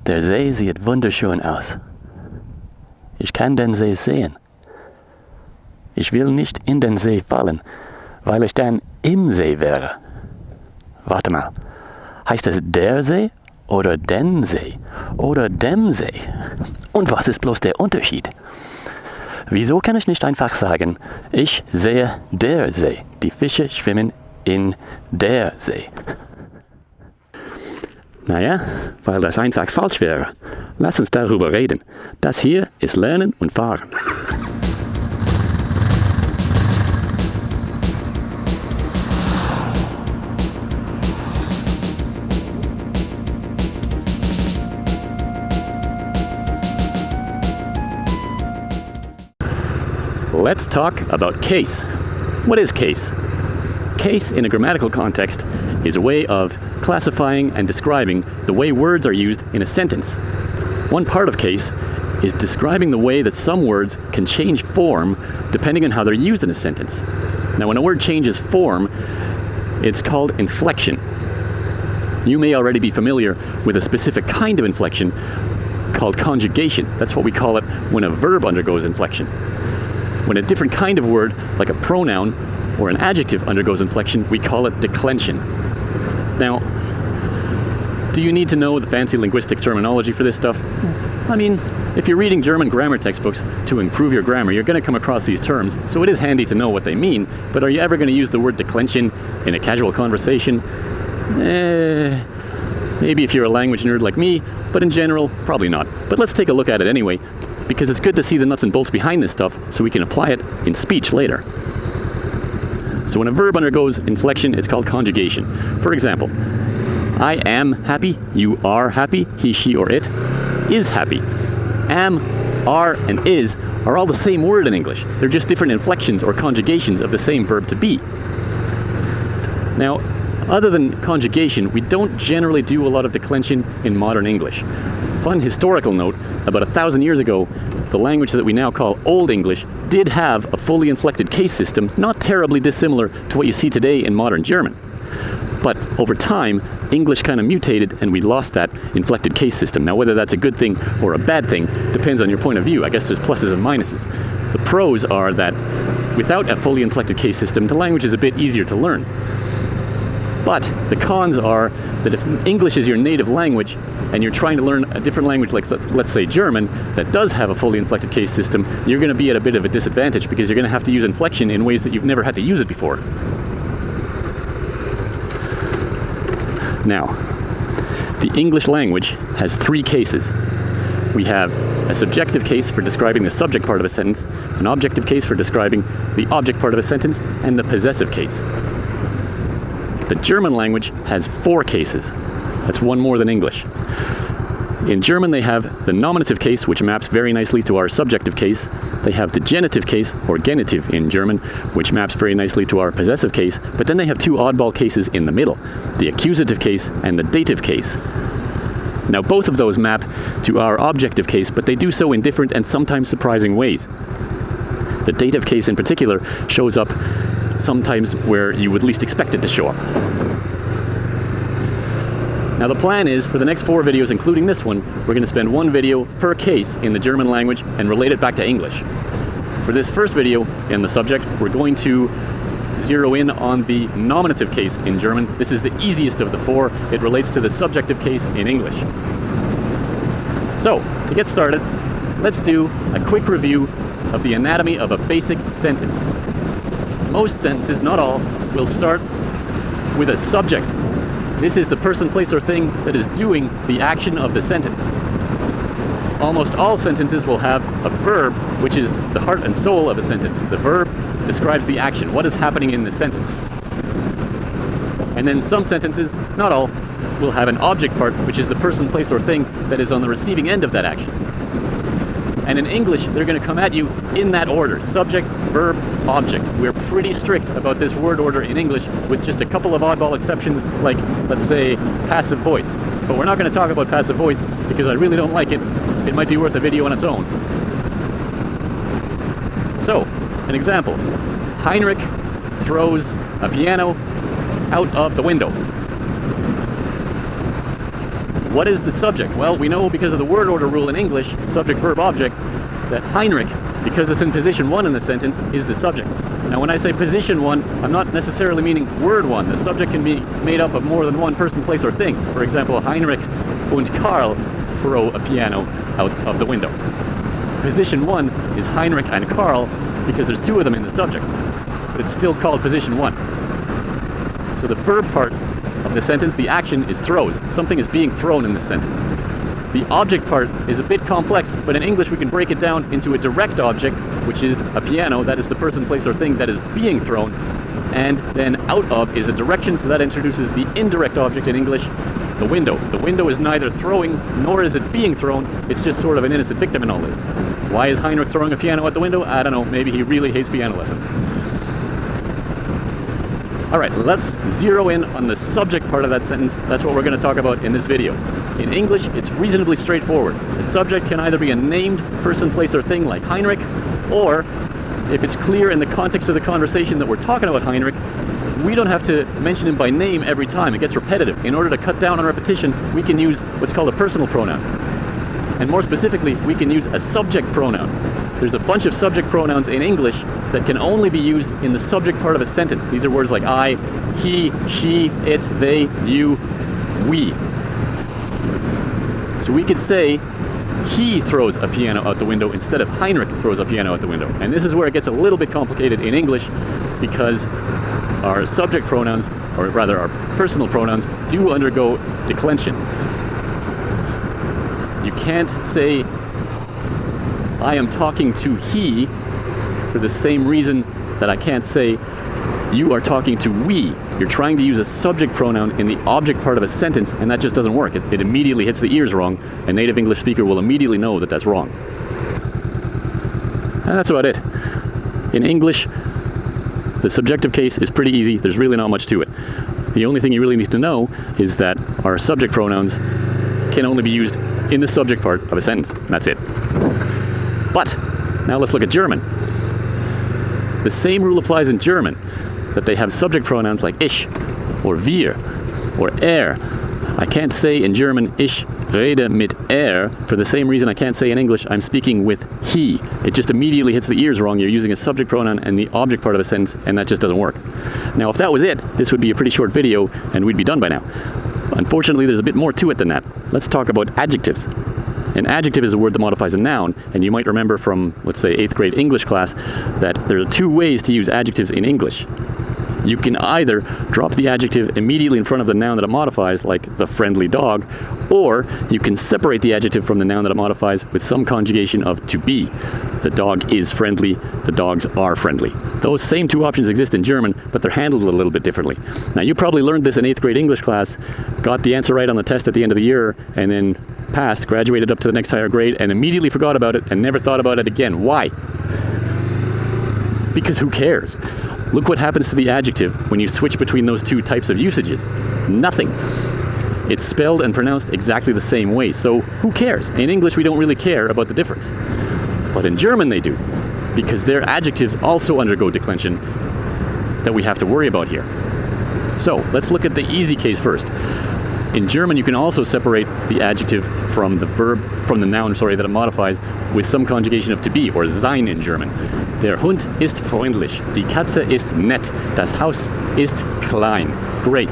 Der See sieht wunderschön aus. Ich kann den See sehen. Ich will nicht in den See fallen, weil ich dann im See wäre. Warte mal, heißt es der See oder den See oder dem See? Und was ist bloß der Unterschied? Wieso kann ich nicht einfach sagen, ich sehe der See, die Fische schwimmen in der See? Naja, weil das einfach falsch wäre. Lass uns darüber reden. Das hier ist Lernen und Fahren. Let's talk about case. What is case? Case in a grammatical context is a way of classifying and describing the way words are used in a sentence. One part of case is describing the way that some words can change form depending on how they're used in a sentence. Now, when a word changes form, it's called inflection. You may already be familiar with a specific kind of inflection called conjugation. That's what we call it when a verb undergoes inflection. When a different kind of word, like a pronoun or an adjective, undergoes inflection, we call it declension. Now, do you need to know the fancy linguistic terminology for this stuff? I mean, if you're reading German grammar textbooks to improve your grammar, you're going to come across these terms, so it is handy to know what they mean, but are you ever going to use the word declension in a casual conversation? Maybe if you're a language nerd like me, but in general, probably not. But let's take a look at it anyway, because it's good to see the nuts and bolts behind this stuff so we can apply it in speech later. So when a verb undergoes inflection, it's called conjugation. For example, I am happy, you are happy, he, she, or it is happy. Am, are, and is are all the same word in English. They're just different inflections or conjugations of the same verb to be. Now, other than conjugation, we don't generally do a lot of declension in modern English. Fun historical note, about 1,000 years ago, the language that we now call Old English did have a fully inflected case system, not terribly dissimilar to what you see today in modern German. But over time, English kind of mutated and we lost that inflected case system. Now, whether that's a good thing or a bad thing depends on your point of view. I guess there's pluses and minuses. The pros are that without a fully inflected case system, the language is a bit easier to learn. But the cons are that if English is your native language and you're trying to learn a different language like, let's say, German, that does have a fully inflected case system, you're going to be at a bit of a disadvantage because you're going to have to use inflection in ways that you've never had to use it before. Now, the English language has 3 cases. We have a subjective case for describing the subject part of a sentence, an objective case for describing the object part of a sentence, and the possessive case. The German language has 4 cases. That's one more than English. In German, they have the nominative case, which maps very nicely to our subjective case. They have the genitive case, or genitive in German, which maps very nicely to our possessive case. But then they have 2 oddball cases in the middle, the accusative case and the dative case. Now, both of those map to our objective case, but they do so in different and sometimes surprising ways. The dative case in particular shows up sometimes where you would least expect it to show up. Now, the plan is, for the next 4 videos, including this one, we're going to spend 1 video per case in the German language and relate it back to English. For this first video in the subject, we're going to zero in on the nominative case in German. This is the easiest of the 4. It relates to the subjective case in English. So, to get started, let's do a quick review of the anatomy of a basic sentence. Most sentences, not all, will start with a subject. This is the person, place, or thing that is doing the action of the sentence. Almost all sentences will have a verb, which is the heart and soul of a sentence. The verb describes the action, what is happening in the sentence. And then some sentences, not all, will have an object part, which is the person, place, or thing that is on the receiving end of that action. And in English, they're going to come at you in that order: subject, verb, object. We're pretty strict about this word order in English, with just a couple of oddball exceptions, like, let's say, passive voice. But we're not going to talk about passive voice because I really don't like it. It might be worth a video on its own. So, an example. Heinrich throws a piano out of the window. What is the subject? Well, we know because of the word order rule in English, subject, verb, object, that Heinrich, because it's in position 1 in the sentence, is the subject. Now when I say position 1, I'm not necessarily meaning word 1. The subject can be made up of more than one person, place, or thing. For example, Heinrich und Karl throw a piano out of the window. Position 1 is Heinrich and Karl because there's 2 of them in the subject, but it's still called position 1. So the verb part of the sentence, the action, is throws. Something is being thrown in this sentence. The object part is a bit complex, but in English we can break it down into a direct object, which is a piano, that is the person, place, or thing that is being thrown, and then out of is a direction, so that introduces the indirect object in English, the window. The window is neither throwing nor is it being thrown, it's just sort of an innocent victim in all this. Why is Heinrich throwing a piano out the window? I don't know, maybe he really hates piano lessons. Alright, let's zero in on the subject part of that sentence. That's what we're going to talk about in this video. In English, it's reasonably straightforward. The subject can either be a named person, place, or thing like Heinrich, or if it's clear in the context of the conversation that we're talking about Heinrich, we don't have to mention him by name every time. It gets repetitive. In order to cut down on repetition, we can use what's called a personal pronoun. And more specifically, we can use a subject pronoun. There's a bunch of subject pronouns in English that can only be used in the subject part of a sentence. These are words like I, he, she, it, they, you, we. So we could say, he throws a piano out the window instead of Heinrich throws a piano out the window. And this is where it gets a little bit complicated in English because our subject pronouns, or rather our personal pronouns, do undergo declension. You can't say, I am talking to he for the same reason that I can't say, you are talking to we. You're trying to use a subject pronoun in the object part of a sentence, and that just doesn't work. It immediately hits the ears wrong. A native English speaker will immediately know that that's wrong. And that's about it. In English, the subjective case is pretty easy. There's really not much to it. The only thing you really need to know is that our subject pronouns can only be used in the subject part of a sentence. That's it. But now let's look at German. The same rule applies in German, that they have subject pronouns like ich, or wir, or er. I can't say in German, ich rede mit er, for the same reason I can't say in English, I'm speaking with he. It just immediately hits the ears wrong. You're using a subject pronoun in the object part of a sentence, and that just doesn't work. Now, if that was it, this would be a pretty short video, and we'd be done by now. Unfortunately, there's a bit more to it than that. Let's talk about adjectives. An adjective is a word that modifies a noun, and you might remember from, let's say, 8th grade English class that there are 2 ways to use adjectives in English. You can either drop the adjective immediately in front of the noun that it modifies, like the friendly dog, or you can separate the adjective from the noun that it modifies with some conjugation of to be. The dog is friendly, the dogs are friendly. Those same 2 options exist in German, but they're handled a little bit differently. Now, you probably learned this in 8th grade English class, got the answer right on the test at the end of the year, and then passed, graduated up to the next higher grade, and immediately forgot about it and never thought about it again. Why? Because who cares? Look what happens to the adjective when you switch between those 2 types of usages. Nothing. It's spelled and pronounced exactly the same way, so who cares? In English, we don't really care about the difference. But in German, they do, because their adjectives also undergo declension that we have to worry about here. So, let's look at the easy case first. In German, you can also separate the adjective from the verb, from the noun, that it modifies with some conjugation of to be, or sein in German. Der Hund ist freundlich. Die Katze ist nett. Das Haus ist klein. Great.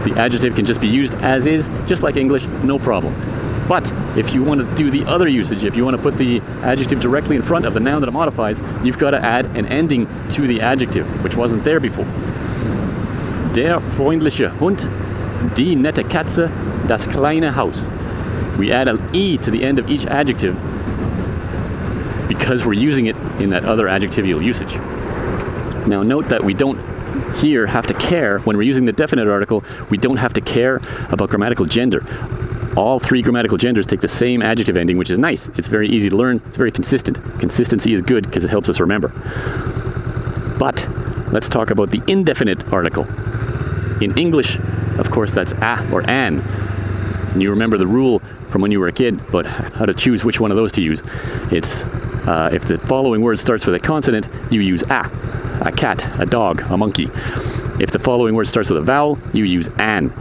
The adjective can just be used as is, just like English, no problem. But if you want to do the other usage, if you want to put the adjective directly in front of the noun that it modifies, you've got to add an ending to the adjective, which wasn't there before. Der freundliche Hund, die nette Katze, das kleine Haus. We add an E to the end of each adjective because we're using it in that other adjectival usage. Now note that we don't here have to care, when we're using the definite article, we don't have to care about grammatical gender. All 3 grammatical genders take the same adjective ending, which is nice. It's very easy to learn. It's very consistent. Consistency is good because it helps us remember. But let's talk about the indefinite article. In English, of course, that's a or an. And you remember the rule from when you were a kid, but how to choose which one of those to use. It's if the following word starts with a consonant, you use a cat, a dog, a monkey. If the following word starts with a vowel, you use an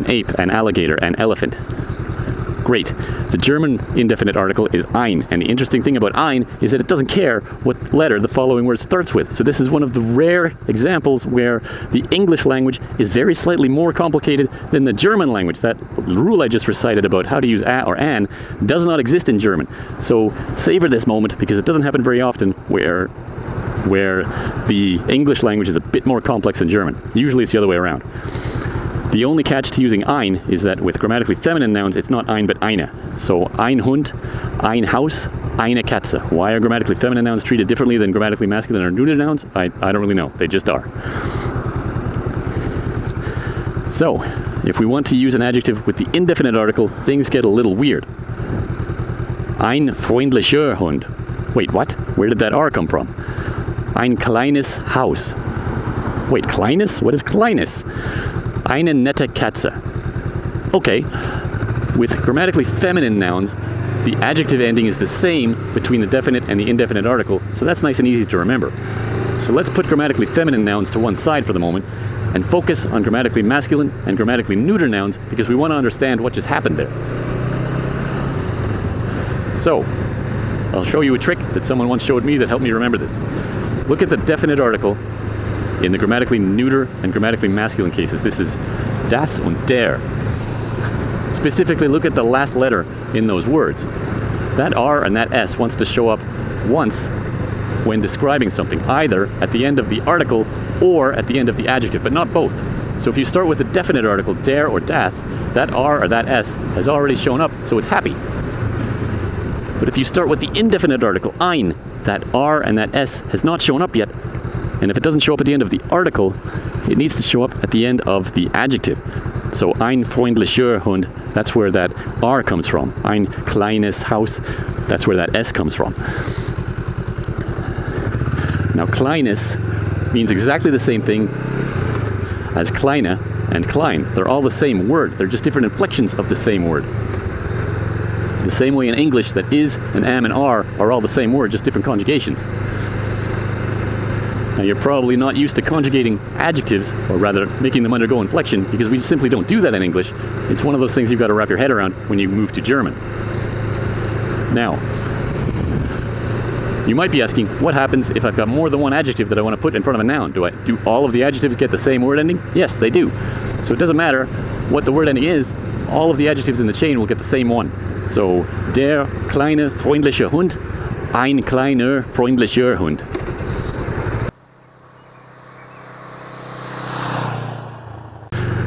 ape, an alligator, an elephant. Great. The German indefinite article is ein, and the interesting thing about ein is that it doesn't care what letter the following word starts with. So this is one of the rare examples where the English language is very slightly more complicated than the German language. That rule I just recited about how to use a or an does not exist in German. So savor this moment, because it doesn't happen very often where the English language is a bit more complex than German. Usually it's the other way around. The only catch to using ein is that with grammatically feminine nouns, it's not ein but eine. So ein Hund, ein Haus, eine Katze. Why are grammatically feminine nouns treated differently than grammatically masculine or neuter nouns? I don't really know. They just are. So, if we want to use an adjective with the indefinite article, things get a little weird. Ein freundlicher Hund. Wait, what? Where did that R come from? Ein kleines Haus. Wait, kleines? What is kleines? Eine nette Katze. Okay, with grammatically feminine nouns, the adjective ending is the same between the definite and the indefinite article, so that's nice and easy to remember. So let's put grammatically feminine nouns to one side for the moment and focus on grammatically masculine and grammatically neuter nouns, because we want to understand what just happened there. So, I'll show you a trick that someone once showed me that helped me remember this. Look at the definite article in the grammatically neuter and grammatically masculine cases. This is das und der. Specifically, look at the last letter in those words. That R and that S wants to show up once when describing something, either at the end of the article or at the end of the adjective, but not both. So if you start with the definite article, der or das, that R or that S has already shown up, so it's happy. But if you start with the indefinite article, ein, that R and that S has not shown up yet. And if it doesn't show up at the end of the article, it needs to show up at the end of the adjective. So ein freundlicher Hund, that's where that R comes from. Ein kleines Haus, that's where that S comes from. Now kleines means exactly the same thing as kleine and klein. They're all the same word. They're just different inflections of the same word. The same way in English that is and am and are all the same word, just different conjugations. Now you're probably not used to conjugating adjectives, or rather making them undergo inflection, because we simply don't do that in English. It's one of those things you've got to wrap your head around when you move to German. Now, you might be asking, what happens if I've got more than one adjective that I want to put in front of a noun? Do all of the adjectives get the same word ending? Yes, they do. So it doesn't matter what the word ending is, all of the adjectives in the chain will get the same one. So, der kleine freundliche Hund, ein kleiner freundlicher Hund.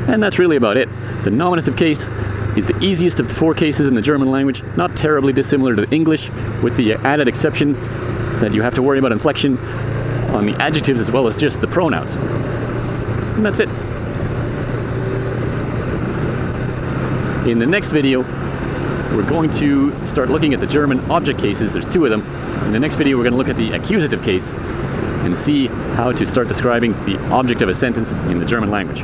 And that's really about it. The nominative case is the easiest of the four cases in the German language, not terribly dissimilar to English, with the added exception that you have to worry about inflection on the adjectives as well as just the pronouns. And that's it. In the next video, we're going to start looking at the German object cases. There's two of them. In the next video, we're going to look at the accusative case and see how to start describing the object of a sentence in the German language.